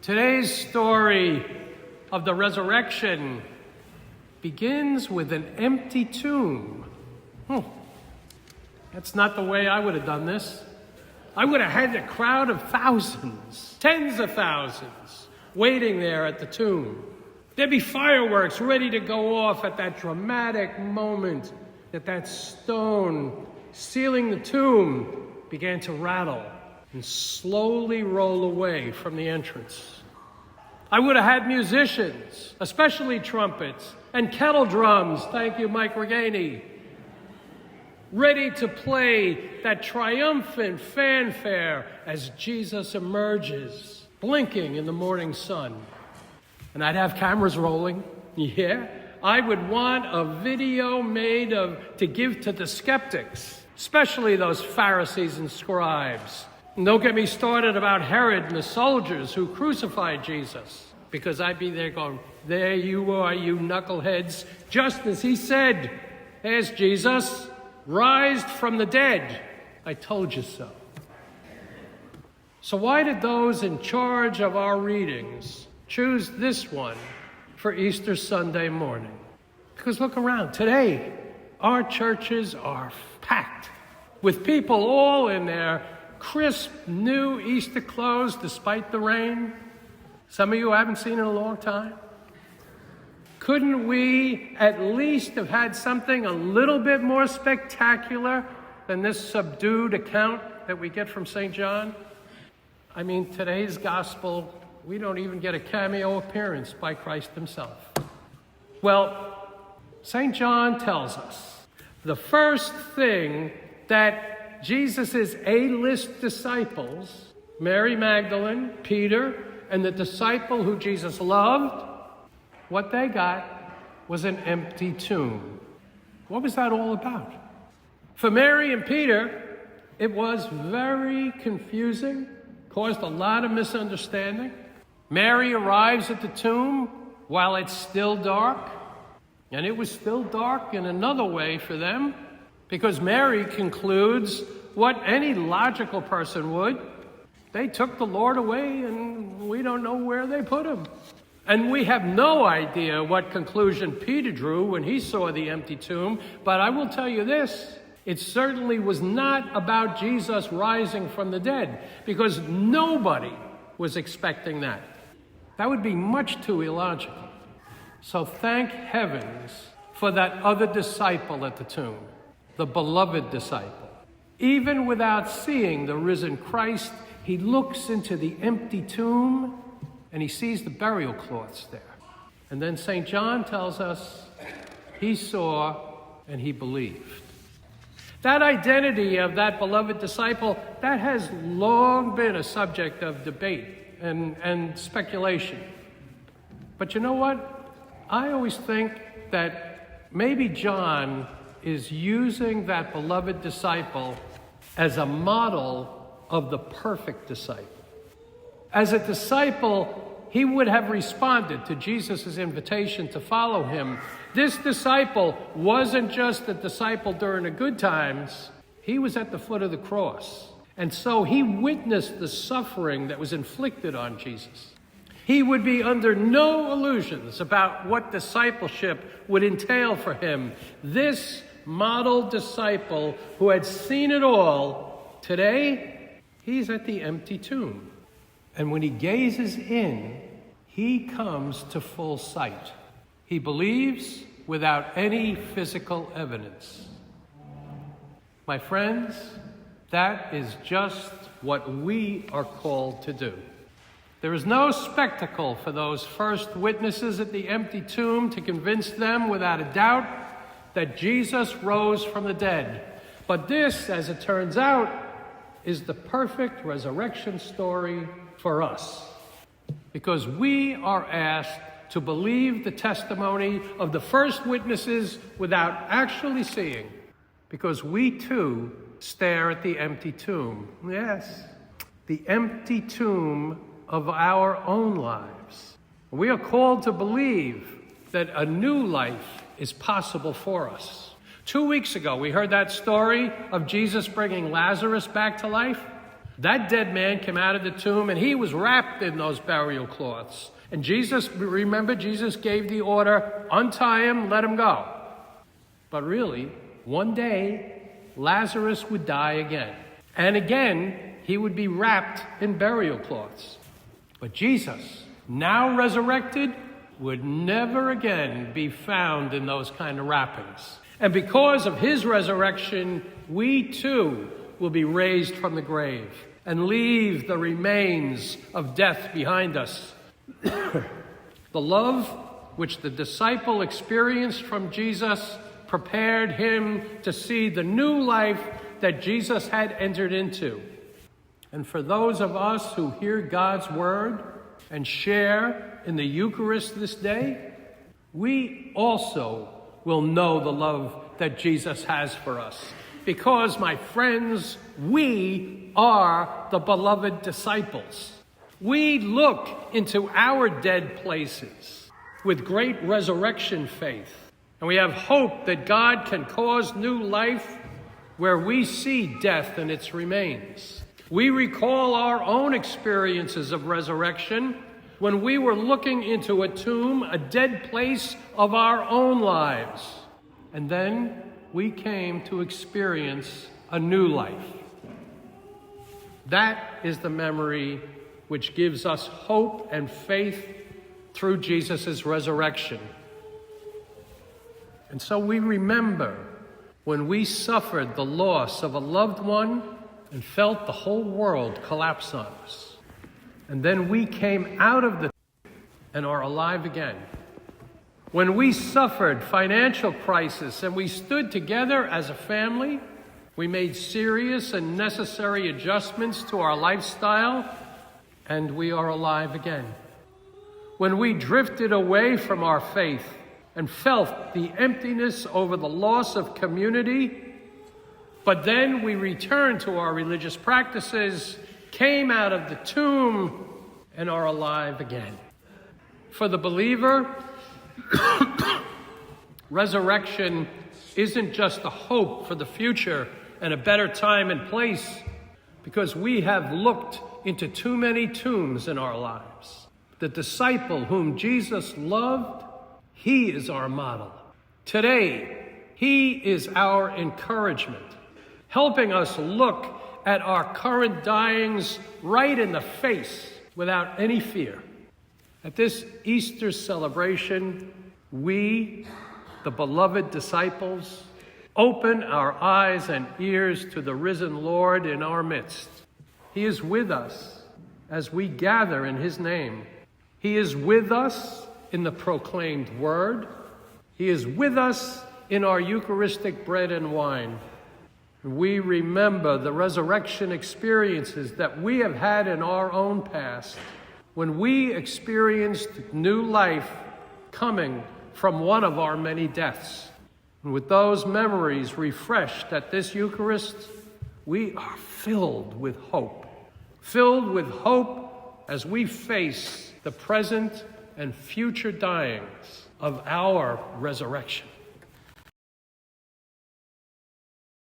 Today's story of the resurrection begins with an empty tomb. That's not the way I would have done this. I would have had a crowd of thousands, tens of thousands, waiting there at the tomb. There'd be fireworks ready to go off at that dramatic moment that stone sealing the tomb began to rattle and slowly roll away from the entrance. I would have had musicians, especially trumpets and kettle drums, thank you, Mike Reganey, ready to play that triumphant fanfare as Jesus emerges, blinking in the morning sun. And I'd have cameras rolling, yeah. I would want a video made to give to the skeptics, especially those Pharisees and scribes. And don't get me started about Herod and the soldiers who crucified Jesus, because I'd be there going, there you are, you knuckleheads, just as he said. There's Jesus, rised from the dead. I told you so. So why did those in charge of our readings choose this one for Easter Sunday morning? Because look around. Today, our churches are packed with people all in their crisp, new Easter clothes despite the rain. Some of you haven't seen in a long time. Couldn't we at least have had something a little bit more spectacular than this subdued account that we get from St. John? I mean, today's gospel, we don't even get a cameo appearance by Christ himself. Well, St. John tells us the first thing that Jesus' A-list disciples, Mary Magdalene, Peter, and the disciple who Jesus loved, what they got was an empty tomb. What was that all about? For Mary and Peter, it was very confusing, caused a lot of misunderstanding. Mary arrives at the tomb while it's still dark, and it was still dark in another way for them, because Mary concludes what any logical person would. They took the Lord away, and we don't know where they put him. And we have no idea what conclusion Peter drew when he saw the empty tomb, but I will tell you this, it certainly was not about Jesus rising from the dead, because nobody was expecting that. That would be much too illogical. So thank heavens for that other disciple at the tomb, the beloved disciple. Even without seeing the risen Christ, he looks into the empty tomb and he sees the burial cloths there. And then St. John tells us he saw and he believed. That identity of that beloved disciple, that has long been a subject of debate and speculation. But you know what? I always think that maybe John is using that beloved disciple as a model of the perfect disciple. As a disciple, he would have responded to Jesus' invitation to follow him. This disciple wasn't just a disciple during the good times. He was at the foot of the cross. And so he witnessed the suffering that was inflicted on Jesus. He would be under no illusions about what discipleship would entail for him. This model disciple who had seen it all, today, he's at the empty tomb. And when he gazes in, he comes to full sight. He believes without any physical evidence. My friends, that is just what we are called to do. There is no spectacle for those first witnesses at the empty tomb to convince them without a doubt that Jesus rose from the dead. But this, as it turns out, is the perfect resurrection story for us, because we are asked to believe the testimony of the first witnesses without actually seeing, because we too stare at the empty tomb. Yes, the empty tomb of our own lives. We are called to believe that a new life is possible for us. 2 weeks ago, we heard that story of Jesus bringing Lazarus back to life. That dead man came out of the tomb, and he was wrapped in those burial cloths. And Jesus, remember, Jesus gave the order, untie him, let him go. But really, one day, Lazarus would die again. And again, he would be wrapped in burial cloths. But Jesus, now resurrected, would never again be found in those kind of wrappings. And because of his resurrection, we too will be raised from the grave and leave the remains of death behind us. The love which the disciple experienced from Jesus prepared him to see the new life that Jesus had entered into. And for those of us who hear God's word and share in the Eucharist this day, we also will know the love that Jesus has for us. Because, my friends, we are the beloved disciples. We look into our dead places with great resurrection faith. And we have hope that God can cause new life where we see death and its remains. We recall our own experiences of resurrection when we were looking into a tomb, a dead place of our own lives. And then we came to experience a new life. That is the memory which gives us hope and faith through Jesus' resurrection. And so we remember when we suffered the loss of a loved one and felt the whole world collapse on us. And then we came out of the and are alive again. When we suffered financial crisis and we stood together as a family, we made serious and necessary adjustments to our lifestyle, and we are alive again. When we drifted away from our faith and felt the emptiness over the loss of community, but then we returned to our religious practices, came out of the tomb, and are alive again. For the believer, resurrection isn't just a hope for the future and a better time and place, because we have looked into too many tombs in our lives. The disciple whom Jesus loved, he is our model. Today, he is our encouragement, helping us look at our current dyings right in the face without any fear. At this Easter celebration, we, the beloved disciples, open our eyes and ears to the risen Lord in our midst. He is with us as we gather in his name. He is with us in the proclaimed word. He is with us in our Eucharistic bread and wine. We remember the resurrection experiences that we have had in our own past, when we experienced new life coming from one of our many deaths. And with those memories refreshed at this Eucharist, we are filled with hope as we face the present and future dyings of our resurrection.